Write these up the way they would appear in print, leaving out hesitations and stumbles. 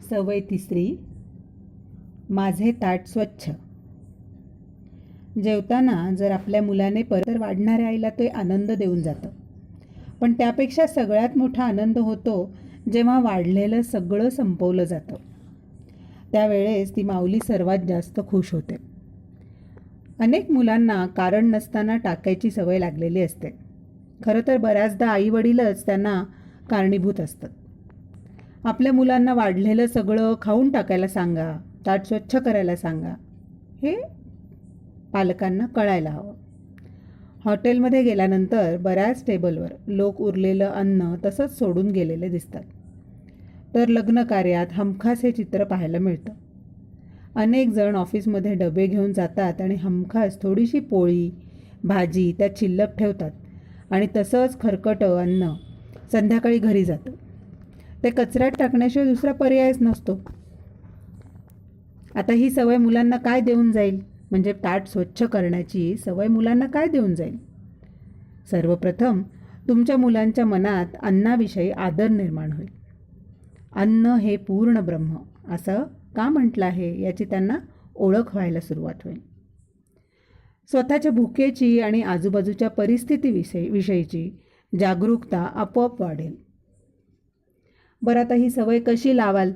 सवय तिसरी, माझे ताट स्वच्छ. जेवताना जर आपल्या मुलाने परत वाढणाऱ्या आईला ते आनंद देऊन जातं. पण त्यापेक्षा सगळ्यात मोठा आनंद होतो जेव्हा वाढलेलं सगळं संपवलं जातं. त्यावेळेस ती माऊली सर्वात जास्त खुश होते. अनेक मुलांना कारण नसताना टाकायची सवय लागलेली असते. खरं तर बऱ्याचदा आईवडीलच त्यांना कारणीभूत असतात. आपल्या मुलांना वाढलेलं सगळं खाऊन टाकायला सांगा, ताट स्वच्छ करायला सांगा, हे पालकांना कळायला हवं. हॉटेलमध्ये गेल्यानंतर बऱ्याच टेबलवर लोक उरलेलं अन्न तसंच सोडून गेलेले दिसतात. तर लग्न कार्यात हमखास हे चित्र पाहायला मिळतं. अनेक जण ऑफिसमध्ये डबे घेऊन जातात आणि हमखास थोडीशी पोळी भाजी त्यात शिल्लक ठेवतात आणि तसंच खरकटं अन्न संध्याकाळी घरी जातं. ते कचऱ्यात टाकण्याशिवाय दुसरा पर्यायच नसतो. आता ही सवय मुलांना काय देऊन जाईल? म्हणजे ताट स्वच्छ करण्याची सवय मुलांना काय देऊन जाईल? सर्वप्रथम तुमच्या मुलांच्या मनात अन्नाविषयी आदर निर्माण होईल. अन्न हे पूर्ण ब्रह्म असं का म्हटलं आहे याची त्यांना ओळख व्हायला सुरुवात होईल. स्वतःच्या भुकेची आणि आजूबाजूच्या परिस्थितीविषयीची जागरूकता आपोआप वाढेल. बरं, आता ही सवय कशी लावाल?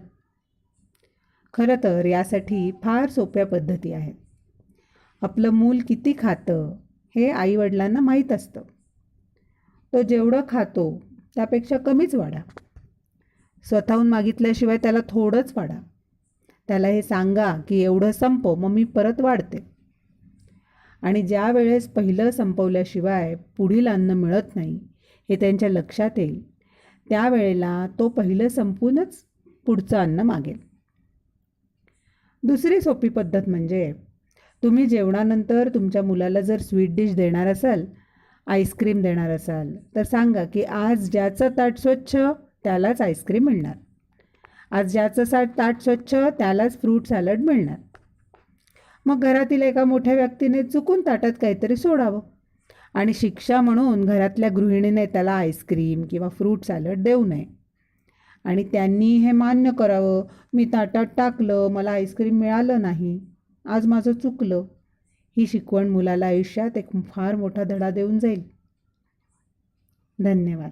खरं तर यासाठी फार सोप्या पद्धती आहेत. आपलं मूल किती खातं हे आईवडिलांना माहीत असतं. तो जेवढं खातो त्यापेक्षा कमीच वाढा. स्वतःहून मागितल्याशिवाय त्याला थोडंच वाढा. त्याला हे सांगा की एवढं संपव, मग मी परत वाढते. आणि ज्या वेळेस पहिलं संपवल्याशिवाय पुढील अन्न मिळत नाही हे त्यांच्या लक्षात येईल, त्यावेळेला तो पहिलं संपूनच पुढचं अन्न मागेल. दुसरी सोपी पद्धत म्हणजे तुम्ही जेवणानंतर तुमच्या मुलाला जर स्वीट डिश देणार असाल, आईस्क्रीम देणार असाल, तर सांगा की आज ज्याचं ताट स्वच्छ त्यालाच आईस्क्रीम मिळणार. आज ज्याचं ताट स्वच्छ त्यालाच फ्रूट सॅलड मिळणार. मग घरातील एका मोठ्या व्यक्तीने चुकून ताटात काहीतरी सोडावं आणि शिक्षा म्हणून घरातल्या गृहिणीने त्याला आईस्क्रीम किंवा फ्रूट सॅलड देऊ नये. आणि त्यांनी हे मान्य करावं, मी ताटात टाकलं, मला आईस्क्रीम मिळालं नाही, आज माझं चुकलं. ही शिकवण मुलाला आयुष्यात एक फार मोठा धडा देऊन जाईल. धन्यवाद.